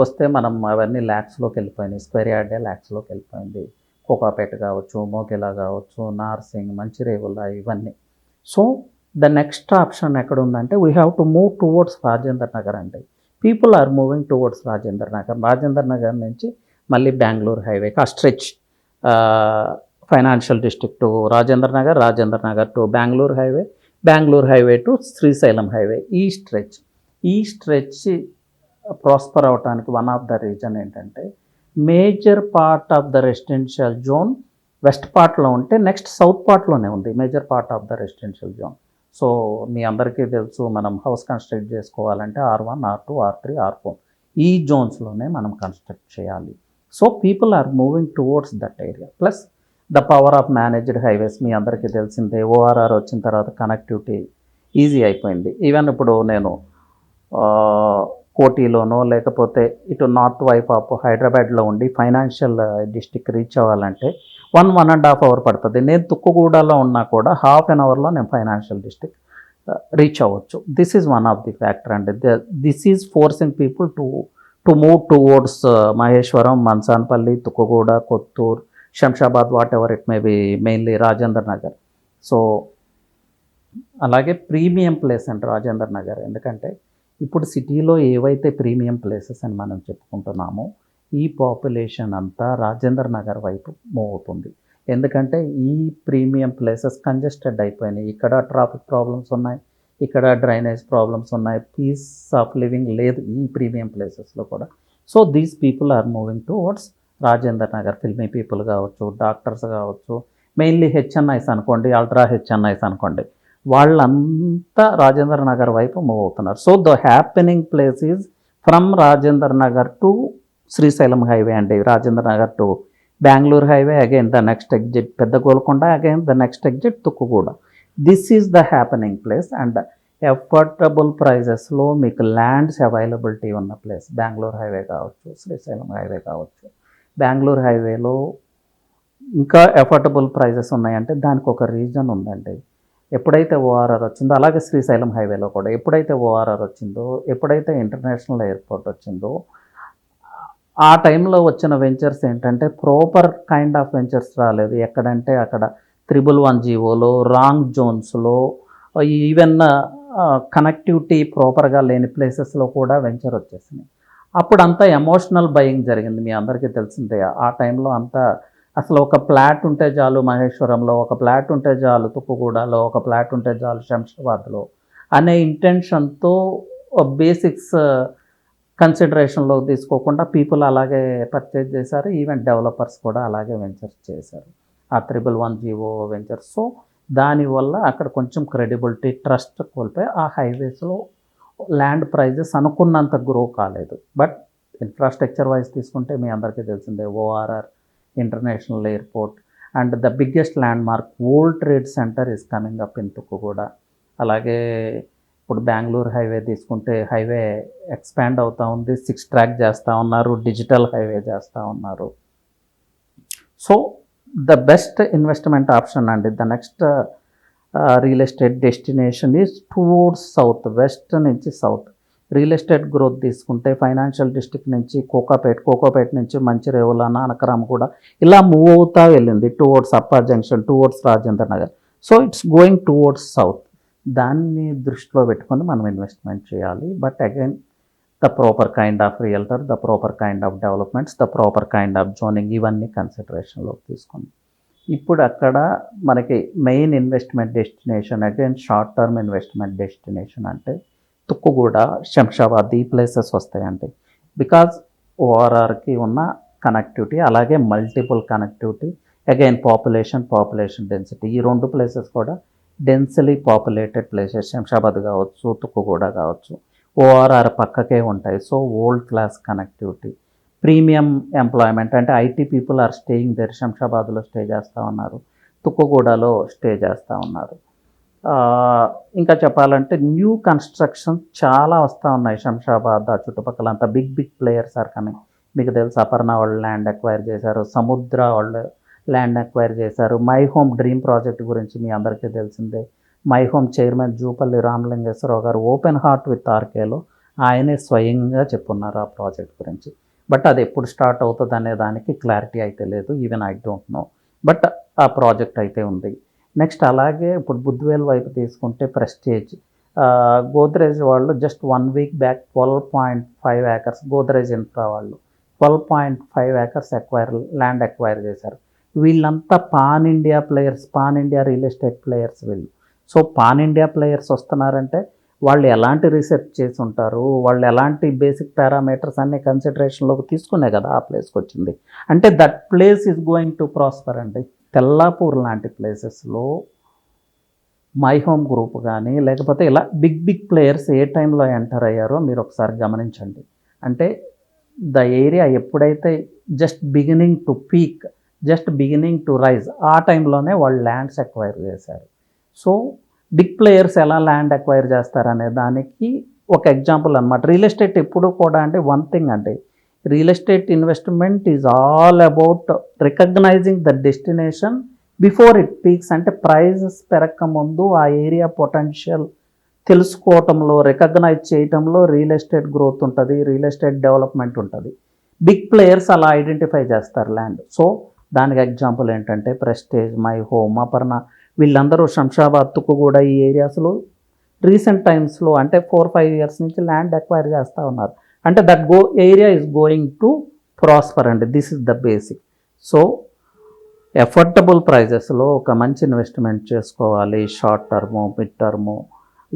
వస్తే మనం అవన్నీ ల్యాక్స్లోకి వెళ్ళిపోయినాయి, స్క్వేర్ యార్డే ల్యాక్స్లోకి వెళ్ళిపోయింది. కోకాపేట కావచ్చు, మోకెలా కావచ్చు, నార్సింగ్, మంచిరేవుల, ఇవన్నీ. సో ద నెక్స్ట్ ఆప్షన్ ఎక్కడ ఉందంటే we have to move towards Rajendra Nagar అండి. People are moving towards Rajendra Nagar నుంచి మళ్ళీ బెంగళూరు హైవేకి ఆ stretch, financial district to Rajendra Nagar to Bengaluru highway to Srisailam highway. ఈ స్ట్రెచ్ ప్రాస్పర్ అవడానికి వన్ ఆఫ్ ద రీజన్ ఏంటంటే major part of the residential zone west పార్ట్లో ఉంటే నెక్స్ట్ సౌత్ పార్ట్లోనే ఉంది major part of the residential zone. So మీ అందరికీ తెలుసు, మనం హౌస్ కన్స్ట్రక్ట్ చేసుకోవాలంటే R1, R2, R3, R4 ఈ జోన్స్లోనే మనం కన్స్ట్రక్ట్ చేయాలి. So people are moving towards that area. Plus the power of managed highways మీ అందరికీ తెలిసిందే. ORR వచ్చిన తర్వాత కనెక్టివిటీ ఈజీ అయిపోయింది. ఈవెన్ ఇప్పుడు నేను కోటిలోనో లేకపోతే ఇటు నార్త్ వైపు ఆఫ్ హైదరాబాద్లో ఉండి ఫైనాన్షియల్ డిస్ట్రిక్ట్ రీచ్ అవ్వాలంటే 1.5 అవర్ పడుతుంది. నేను తుక్కుగూడలో ఉన్నా కూడా హాఫ్ అన్ అవర్లో నేను ఫైనాన్షియల్ డిస్ట్రిక్ట్ రీచ్ అవ్వచ్చు. This is one of the factor అండి. This is forcing people to move towards Maheshwaram, Mansanpally, Tukkuguda, Kothur, Shamshabad, whatever it may be, mainly Rajendra Nagar. So అలాగే ప్రీమియం ప్లేస్ అంటే రాజేంద్ర నగర్. ఎందుకంటే ఇప్పుడు సిటీలో ఏవైతే ప్రీమియం ప్లేసెస్ అని మనం చెప్పుకుంటున్నామో ఈ పాపులేషన్ అంతా రాజేంద్ర నగర్ వైపు మూవ్ అవుతుంది. ఎందుకంటే ఈ ప్రీమియం ప్లేసెస్ కంజెస్టెడ్ అయిపోయినాయి. ఇక్కడ ట్రాఫిక్ ప్రాబ్లమ్స్ ఉన్నాయి, ఇక్కడ డ్రైనేజ్ ప్రాబ్లమ్స్ ఉన్నాయి, పీస్ ఆఫ్ లివింగ్ లేదు ఈ ప్రీమియం ప్లేసెస్లో కూడా. So these people are moving towards Rajendra Nagar. Filmy people కావచ్చు, డాక్టర్స్ కావచ్చు, మెయిన్లీ హెచ్ఎన్ఐస్ అనుకోండి, అల్ట్రా హెచ్ఎన్ఐస్ అనుకోండి, వాళ్ళంతా రాజేంద్ర నగర్ వైపు మూవ్ అవుతున్నారు. So the happening place is from Rajendra Nagar to Srisailam highway అండి, Rajendra Nagar to Bengaluru highway, again the next exit Pedda Golconda, again the next exit Tukkuguda. This is the happening place and affordable ప్రైజెస్లో మీకు lands availability ఉన్న place Bengaluru highway కావచ్చు, Srisailam highway కావచ్చు. బెంగళూరు హైవేలో ఇంకా affordable prices ఉన్నాయంటే దానికి ఒక రీజన్ ఉందండి. ఎప్పుడైతే ORR వచ్చిందో, అలాగే శ్రీశైలం హైవేలో కూడా ఎప్పుడైతే ORR వచ్చిందో, ఎప్పుడైతే ఇంటర్నేషనల్ ఎయిర్పోర్ట్ వచ్చిందో, ఆ టైంలో వచ్చిన వెంచర్స్ ఏంటంటే ప్రాపర్ కైండ్ ఆఫ్ వెంచర్స్ రాలేదు. ఎక్కడంటే అక్కడ 311 జీవోలో, రాంగ్ జోన్స్లో, ఈవెన్ కనెక్టివిటీ ప్రాపర్గా లేని ప్లేసెస్లో కూడా వెంచర్ వచ్చేసినాయి. అప్పుడు అంతా ఎమోషనల్ బయింగ్ జరిగింది, మీ అందరికీ తెలిసిందే. ఆ టైంలో అంతా అసలు ఒక ఫ్లాట్ ఉంటే చాలు మహేశ్వరంలో, ఒక ఫ్లాట్ ఉంటే చాలు తుక్కుగూడలో, ఒక ఫ్లాట్ ఉంటే చాలు శంషాబాద్లో అనే ఇంటెన్షన్తో బేసిక్స్ కన్సిడరేషన్లో తీసుకోకుండా పీపుల్ అలాగే పర్చేజ్ చేశారు. ఈవెన్ డెవలపర్స్ కూడా అలాగే వెంచర్స్ చేశారు, ఆ 311 జీవో వెంచర్స్. సో దానివల్ల అక్కడ కొంచెం క్రెడిబిలిటీ, ట్రస్ట్ కోల్పోయి ఆ హైవేస్లో ల్యాండ్ ప్రైజెస్ అనుకున్నంత గ్రో కాలేదు. బట్ ఇన్ఫ్రాస్ట్రక్చర్ వైజ్ తీసుకుంటే మీ అందరికీ తెలిసిందే, ORR, international airport and the biggest land mark world trade centre is coming up in Tukkuguda. అలాగే ఇప్పుడు బెంగళూరు హైవే తీసుకుంటే హైవే ఎక్స్పాండ్ అవుతూ ఉంది, 6 ట్రాక్ చేస్తూ ఉన్నారు, డిజిటల్ హైవే చేస్తూ ఉన్నారు. So the best investment option అండి, the next real estate destination is towards south, west నుంచి సౌత్. రియల్ ఎస్టేట్ గ్రోత్ తీసుకుంటే ఫైనాన్షియల్ డిస్ట్రిక్ట్ నుంచి కోకాపేట నుంచి మంచిరేవుల, నానక్రామ్ కూడా ఇలా మూవ్ అవుతూ వెళ్ళింది towards upper junction, towards Rajendra Nagar. So it's going towards south. దాన్ని దృష్టిలో పెట్టుకొని మనం ఇన్వెస్ట్మెంట్ చేయాలి. But again the proper kind of realtor, the proper kind of developments, the proper kind of zoning, ఇవన్నీ కన్సిడరేషన్లోకి తీసుకుంది. ఇప్పుడు అక్కడ మనకి main investment destination, again short term investment destination అంటే తుక్కుగూడ, శంషాబాద్, ఈ ప్లేసెస్ వస్తాయండి. బికాజ్ ORRకి ఉన్న కనెక్టివిటీ, అలాగే multiple connectivity, again population density, ఈ 2 ప్లేసెస్ కూడా డెన్సిలీ పాపులేటెడ్ ప్లేసెస్. శంషాబాద్ కావచ్చు, తుక్కుగూడ కావచ్చు, ORR పక్కకే ఉంటాయి. So world class connectivity. Premium employment అంటే IT people are staying there. శంషాబాద్లో స్టే చేస్తూ ఉన్నారు, తుక్కుగూడలో స్టే చేస్తూ ఉన్నారు. ఇంకా చెప్పాలంటే న్యూ కన్స్ట్రక్షన్ చాలా వస్తూ ఉన్నాయి శంషాబాద్ ఆ చుట్టుపక్కల అంతా. Big big players are coming. మీకు తెలుసు అపర్ణ వాళ్ళు ల్యాండ్ అక్వైర్ చేశారు, సముద్ర వాళ్ళు ల్యాండ్ అక్వైర్ చేశారు. మై హోమ్ డ్రీమ్ ప్రాజెక్ట్ గురించి మీ అందరికీ తెలిసిందే. My Home chairman Jupally Ramalingeswararao గారు ఓపెన్ హార్ట్ విత్ ఆర్కేలో ఆయనే స్వయంగా చెప్పున్నారు ఆ ప్రాజెక్ట్ గురించి. బట్ అది ఎప్పుడు స్టార్ట్ అవుతుంది అనే దానికి క్లారిటీ అయితే లేదు, even I don't know. But ఆ ప్రాజెక్ట్ అయితే ఉంది. నెక్స్ట్ అలాగే ఇప్పుడు బుద్ధివేల్ వైపు తీసుకుంటే ప్రెస్టేజ్, గోద్రేజ్ వాళ్ళు just 1 week back 12.5 acres, Godrej infra వాళ్ళు 12.5 ఏకర్స్ ల్యాండ్ అక్వైర్ చేశారు. వీళ్ళంతా pan India players, pan India real estate players వీళ్ళు. సో పాన్ ఇండియా ప్లేయర్స్ వస్తున్నారంటే వాళ్ళు ఎలాంటి రీసెర్చ్ చేసి ఉంటారు, వాళ్ళు ఎలాంటి బేసిక్ పారామీటర్స్ అన్ని కన్సిడరేషన్లోకి తీసుకునే కదా ఆ ప్లేస్కి వచ్చింది. అంటే that place is going to prosper అండి. తెల్లాపూర్ లాంటి ప్లేసెస్లో మై హోమ్ గ్రూప్ కానీ లేకపోతే ఇలా బిగ్ బిగ్ ప్లేయర్స్ ఏ టైంలో ఎంటర్ అయ్యారో మీరు ఒకసారి గమనించండి. అంటే ద ఏరియా ఎప్పుడైతే just beginning to peak, just beginning to rise, ఆ టైంలోనే వాళ్ళు ల్యాండ్స్ అక్వైర్ చేశారు. సో బిగ్ ప్లేయర్స్ ఎలా ల్యాండ్ అక్వైర్ చేస్తారనే దానికి ఒక ఎగ్జాంపుల్ అనమాట. రియల్ ఎస్టేట్ ఎప్పుడు కూడా అంటే వన్ థింగ్ అండి, real estate investment is all about recognising the destination before it peaks. అంటే ప్రైజెస్ పెరగక ముందు ఆ ఏరియా పొటెన్షియల్ తెలుసుకోవటంలో, రికగ్నైజ్ చేయటంలో రియల్ ఎస్టేట్ గ్రోత్ ఉంటుంది, రియల్ ఎస్టేట్ డెవలప్మెంట్ ఉంటుంది. బిగ్ ప్లేయర్స్ అలా ఐడెంటిఫై చేస్తారు ల్యాండ్. సో దానికి ఎగ్జాంపుల్ ఏంటంటే ప్రెస్టేజ్, మై హోమ్, అపర్ణ, వీళ్ళందరూ శంషాబాద్, తుక్కుగూడ ఈ ఏరియాస్లో రీసెంట్ టైమ్స్లో అంటే 4-5 ఇయర్స్ నుంచి ల్యాండ్ అక్వైర్ చేస్తూ ఉన్నారు. అంటే that area is going to prosper అండి. This is the basic. So affordable ప్రైజెస్లో ఒక మంచి ఇన్వెస్ట్మెంట్ చేసుకోవాలి, షార్ట్ టర్ము, మిడ్ టర్ము,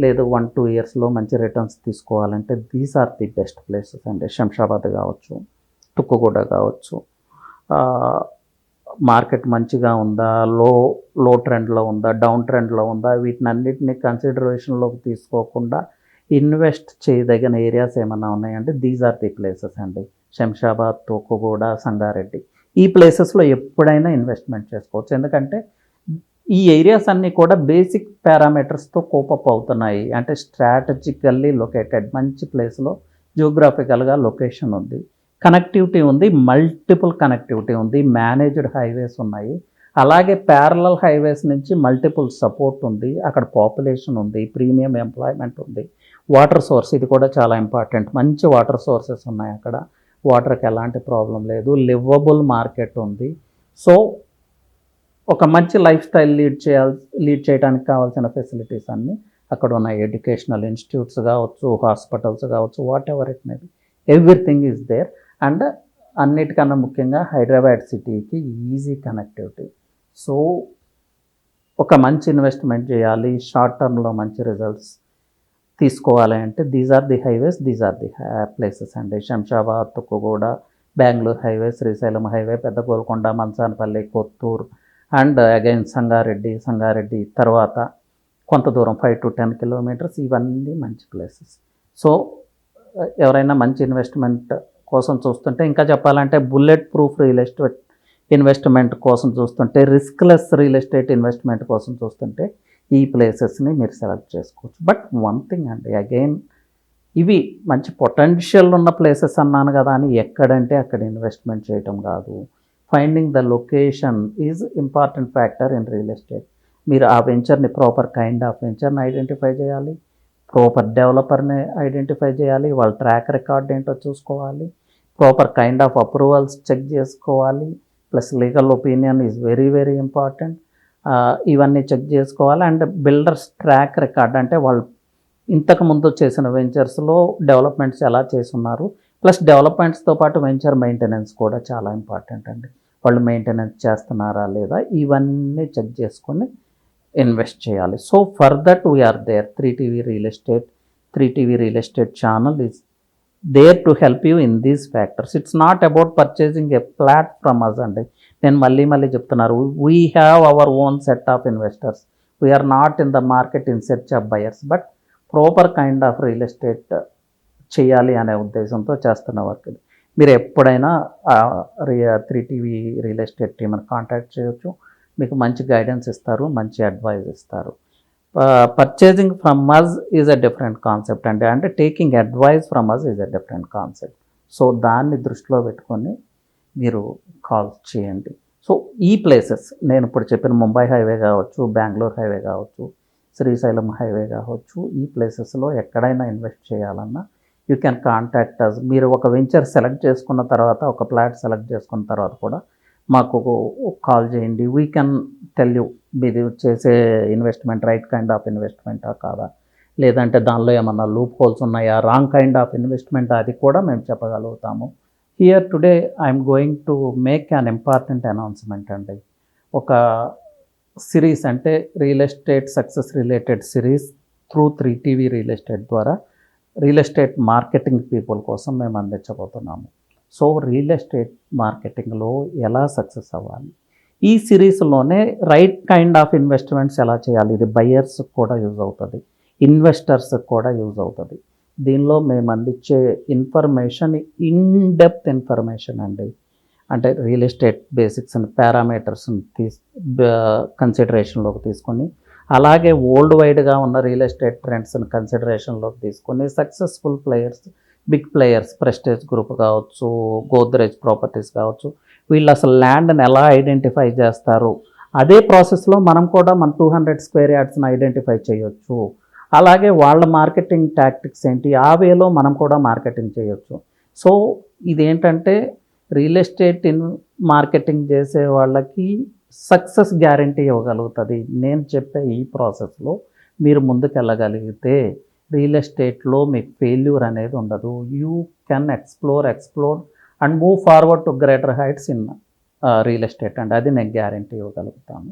లేదు 1-2 ఇయర్స్లో మంచి రిటర్న్స్ తీసుకోవాలంటే these are the best places అండి. శంషాబాద్ కావచ్చు, తుక్కుగూడ కావచ్చు. మార్కెట్ మంచిగా ఉందా, లో ట్రెండ్లో ఉందా, డౌన్ ట్రెండ్లో ఉందా, వీటిని అన్నిటిని కన్సిడరేషన్లోకి తీసుకోకుండా ఇన్వెస్ట్ చేయదగిన ఏరియాస్ ఏమైనా ఉన్నాయంటే దీస్ ఆర్ ది ప్లేసెస్ అండి. శంషాబాద్, తుక్కుగూడ, సంగారెడ్డి, ఈ ప్లేసెస్లో ఎప్పుడైనా ఇన్వెస్ట్మెంట్ చేసుకోవచ్చు. ఎందుకంటే ఈ ఏరియాస్ అన్నీ కూడా బేసిక్ పారామీటర్స్తో కోపప్ అవుతున్నాయి. అంటే స్ట్రాటజికల్లీ లొకేటెడ్, మంచి ప్లేస్లో జియోగ్రాఫికల్గా లొకేషన్ ఉంది, కనెక్టివిటీ ఉంది, మల్టిపుల్ కనెక్టివిటీ ఉంది, మేనేజ్డ్ హైవేస్ ఉన్నాయి, అలాగే ప్యారలల్ హైవేస్ నుంచి మల్టిపుల్ సపోర్ట్ ఉంది, అక్కడ పాపులేషన్ ఉంది, ప్రీమియం ఎంప్లాయ్మెంట్ ఉంది, వాటర్ సోర్స్, ఇది కూడా చాలా ఇంపార్టెంట్, మంచి వాటర్ సోర్సెస్ ఉన్నాయి అక్కడ, వాటర్కి ఎలాంటి ప్రాబ్లం లేదు, లివబుల్ మార్కెట్ ఉంది. సో ఒక మంచి లైఫ్ స్టైల్ లీడ్ చేయడానికి కావాల్సిన ఫెసిలిటీస్ అన్నీ అక్కడ ఉన్నాయి. ఎడ్యుకేషనల్ ఇన్స్టిట్యూట్స్ కావచ్చు, హాస్పిటల్స్ కావచ్చు, whatever it may be, everything is there. And అన్నిటికన్నా ముఖ్యంగా హైదరాబాద్ సిటీకి ఈజీ కనెక్టివిటీ. సో ఒక మంచి ఇన్వెస్ట్మెంట్ చేయాలి, షార్ట్ టర్మ్లో మంచి రిజల్ట్స్ తీసుకోవాలి అంటే these are the highways, these are the places అండి. Shamshabad, Tukkuguda, Bengaluru highway, Srisailam highway, Pedda Golconda, Manchanapalli, Kothur, and again Sangareddy తర్వాత కొంత దూరం 5 to 10 కిలోమీటర్స్, ఇవన్నీ మంచి ప్లేసెస్. సో ఎవరైనా మంచి ఇన్వెస్ట్మెంట్ కోసం చూస్తుంటే, ఇంకా చెప్పాలంటే bullet proof real estate investment కోసం చూస్తుంటే, రిస్క్లెస్ రియల్ ఎస్టేట్ ఇన్వెస్ట్మెంట్ కోసం చూస్తుంటే ఈ ప్లేసెస్ని మీరు సెలెక్ట్ చేసుకోవచ్చు. బట్ వన్ థింగ్ అండి, అగైన్ ఇవి మంచి పొటెన్షియల్ ఉన్న ప్లేసెస్ అన్నాను కదా అని ఎక్కడంటే అక్కడ ఇన్వెస్ట్మెంట్ చేయటం కాదు. Finding the location is important factor in real estate. మీరు ఆ వెంచర్ని, ప్రాపర్ కైండ్ ఆఫ్ వెంచర్ని ఐడెంటిఫై చేయాలి, ప్రాపర్ డెవలపర్ని ఐడెంటిఫై చేయాలి, వాళ్ళ ట్రాక్ రికార్డ్ ఏంటో చూసుకోవాలి, proper kind of approvals check చేసుకోవాలి, plus legal opinion is very very important. ఇవన్నీ చెక్ చేసుకోవాలి. అండ్ బిల్డర్స్ ట్రాక్ రికార్డ్ అంటే వాళ్ళు ఇంతకుముందు చేసిన వెంచర్స్లో డెవలప్మెంట్స్ ఎలా చేస్తున్నారు, ప్లస్ డెవలప్మెంట్స్తో పాటు వెంచర్ మెయింటెనెన్స్ కూడా చాలా ఇంపార్టెంట్ అండి. వాళ్ళు మెయింటెనెన్స్ చేస్తున్నారా లేదా, ఇవన్నీ చెక్ చేసుకొని ఇన్వెస్ట్ చేయాలి. So for that we're there. 3TV Real Estate channel is there to help you in these factors. It's not about purchasing a flat from us అండి. నేను మళ్ళీ చెప్తున్నారు, we have our own set of investors. We're not in the market in search of buyers, but proper kind of real estate చేయాలి అనే ఉద్దేశంతో చేస్తున్న work ఇది. మీరు ఎప్పుడైనా 3TV రియల్ ఎస్టేట్ టీమ్ని కాంటాక్ట్ చేయొచ్చు. మీకు మంచి గైడెన్స్ ఇస్తారు, మంచి అడ్వైజ్ ఇస్తారు. Purchasing from us is a different concept అండి. అంటే taking advice from us is a different concept. So దాన్ని దృష్టిలో పెట్టుకొని మీరు కాల్ చేయండి. సో ఈ ప్లేసెస్ నేను ఇప్పుడు చెప్పిన ముంబై హైవే కావచ్చు, బెంగళూరు హైవే కావచ్చు, శ్రీశైలం హైవే కావచ్చు, ఈ ప్లేసెస్లో ఎక్కడైనా ఇన్వెస్ట్ చేయాలన్నా యూ క్యాన్ కాంటాక్ట్ అస్. మీరు ఒక వెంచర్ సెలెక్ట్ చేసుకున్న తర్వాత, ఒక ప్లాట్ సెలెక్ట్ చేసుకున్న తర్వాత కూడా మాకు కాల్ చేయండి. వీ కెన్ టెల్ యూ మీది చేసే ఇన్వెస్ట్మెంట్ రైట్ కైండ్ ఆఫ్ ఇన్వెస్ట్మెంటా కాదా, లేదంటే దానిలో ఏమన్నా లూప్ హోల్స్ ఉన్నాయా, రాంగ్ కైండ్ ఆఫ్ ఇన్వెస్ట్మెంట్, అది కూడా మేము చెప్పగలుగుతాము. Here today I'm going to make an important announcement అండి. ఒక సిరీస్ అంటే real estate success related series through 3TV real estate ద్వారా రియల్ ఎస్టేట్ మార్కెటింగ్ పీపుల్ కోసం మేము అందించబోతున్నాము. సో రియల్ ఎస్టేట్ మార్కెటింగ్లో ఎలా సక్సెస్ అవ్వాలి, ఈ సిరీస్లోనే రైట్ కైండ్ ఆఫ్ ఇన్వెస్ట్మెంట్స్ ఎలా చేయాలి, ఇది బయ్యర్స్కి కూడా యూజ్ అవుతుంది, ఇన్వెస్టర్స్కి కూడా యూజ్ అవుతుంది. దీనిలో మేము అందించే ఇన్ఫర్మేషన్ ఇన్ డెప్త్ ఇన్ఫర్మేషన్ అండి. అంటే రియల్ ఎస్టేట్ బేసిక్స్ని, పారామీటర్స్ని కన్సిడరేషన్లోకి తీసుకొని, అలాగే వరల్డ్ వైడ్గా ఉన్న రియల్ ఎస్టేట్ ట్రెండ్స్ని కన్సిడరేషన్లోకి తీసుకొని, successful players, big players, Prestige group కావచ్చు, గోద్రేజ్ ప్రాపర్టీస్ కావచ్చు, వీళ్ళు అసలు ల్యాండ్ని ఎలా ఐడెంటిఫై చేస్తారు, అదే ప్రాసెస్లో మనం కూడా మన 200 స్క్వేర్ యార్డ్స్ని ఐడెంటిఫై చేయొచ్చు. అలాగే వాళ్ళ మార్కెటింగ్ టాక్టిక్స్ ఏంటి, ఆ వేలో మనం కూడా మార్కెటింగ్ చేయొచ్చు. సో ఇదేంటంటే రియల్ ఎస్టేట్ మార్కెటింగ్ చేసే వాళ్ళకి సక్సెస్ గ్యారంటీ ఇవ్వగలుగుతుంది. నేను చెప్పే ఈ ప్రాసెస్లో మీరు ముందుకెళ్ళగలిగితే రియల్ ఎస్టేట్లో మీకు ఫెయిల్యూర్ అనేది ఉండదు. You can explore and move forward to greater heights in real estate అండి. అది నేను గ్యారంటీ ఇవ్వగలుగుతాను.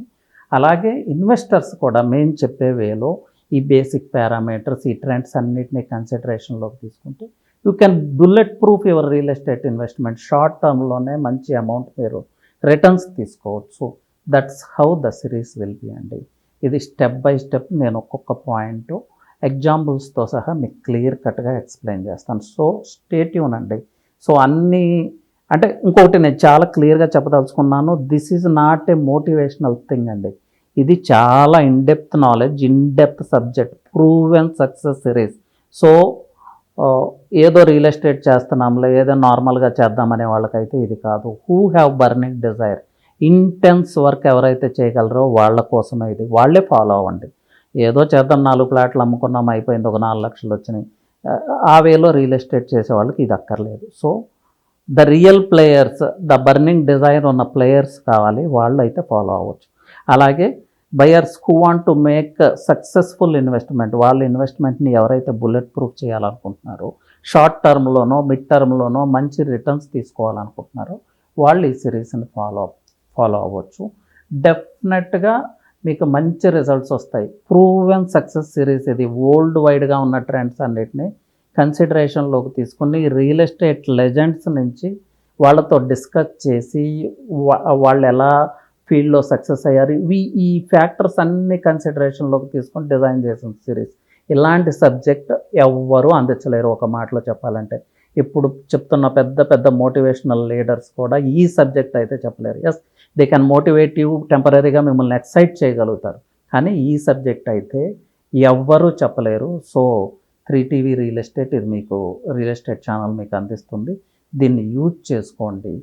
అలాగే ఇన్వెస్టర్స్ కూడా మేము చెప్పే వేలో ఈ బేసిక్ పారామీటర్స్, ఈ ట్రెండ్స్ అన్నిటినీ కన్సిడరేషన్లోకి తీసుకుంటే you can bullet proof your real estate investment. Short టర్మ్లోనే మంచి అమౌంట్ మీరు రిటర్న్స్ తీసుకోవచ్చు. That's how the series will be అండి. ఇది స్టెప్ బై స్టెప్ నేను ఒక్కొక్క పాయింట్ ఎగ్జాంపుల్స్తో సహా మీకు క్లియర్ కట్గా ఎక్స్ప్లెయిన్ చేస్తాను. సో స్టే ట్యూన్ అండి. సో అన్నీ అంటే ఇంకొకటి నేను చాలా క్లియర్గా చెప్పదలుచుకున్నాను, this is not a motivational thing అండి. ఇది చాలా in depth knowledge, in depth subject, proven success series. So ఏదో రియల్ ఎస్టేట్ చేస్తున్నాంలే, ఏదో నార్మల్గా చేద్దామనే వాళ్ళకైతే ఇది కాదు. Who have burning desire, intense work ఎవరైతే చేయగలరో వాళ్ళ కోసమే ఇది. వాళ్ళే ఫాలో అవ్వండి. ఏదో చేద్దాం, 4 ప్లాట్లు అమ్ముకున్నాం అయిపోయింది, ఒక 4 లక్షలు వచ్చినాయి, ఆ వేలో రియల్ ఎస్టేట్ చేసే వాళ్ళకి ఇది అక్కర్లేదు. So the real players, the burning desire ఉన్న ప్లేయర్స్ కావాలి, వాళ్ళు అయితే ఫాలో అవ్వచ్చు. అలాగే buyers who want to make successful investment, వాళ్ళ ఇన్వెస్ట్మెంట్ని ఎవరైతే బుల్లెట్ ప్రూఫ్ చేయాలనుకుంటున్నారో, షార్ట్ టర్మ్లోనో మిడ్ టర్మ్లోనో మంచి రిటర్న్స్ తీసుకోవాలనుకుంటున్నారో, వాళ్ళు ఈ సిరీస్ని ఫాలో అవ్వచ్చు. డెఫినెట్గా మీకు మంచి రిజల్ట్స్ వస్తాయి. ప్రూవెన్ సక్సెస్ సిరీస్ ఇది. వరల్డ్ వైడ్గా ఉన్న ట్రెండ్స్ అన్నిటిని కన్సిడరేషన్లోకి తీసుకుని రియల్ ఎస్టేట్ లెజెండ్స్ నుంచి వాళ్ళతో డిస్కస్ చేసి వాళ్ళు ఎలా ఫీల్డ్లో సక్సెస్ అయ్యారు, ఈ ఫ్యాక్టర్స్ అన్ని కన్సిడరేషన్లోకి తీసుకొని డిజైన్ చేసిన సిరీస్. ఇలాంటి సబ్జెక్ట్ ఎవ్వరూ అందించలేరు. ఒక మాటలో చెప్పాలంటే ఇప్పుడు చెప్తున్న పెద్ద పెద్ద మోటివేషనల్ లీడర్స్ కూడా ఈ సబ్జెక్ట్ అయితే చెప్పలేరు. Yes, they can motivate you, టెంపరీగా మిమ్మల్ని ఎక్సైట్ చేయగలుగుతారు, కానీ ఈ సబ్జెక్ట్ అయితే ఎవ్వరూ చెప్పలేరు. సో 3TV రియల్ ఎస్టేట్, ఇది మీకు రియల్ ఎస్టేట్ ఛానల్ మీకు అందిస్తుంది. దీన్ని యూజ్ చేసుకోండి.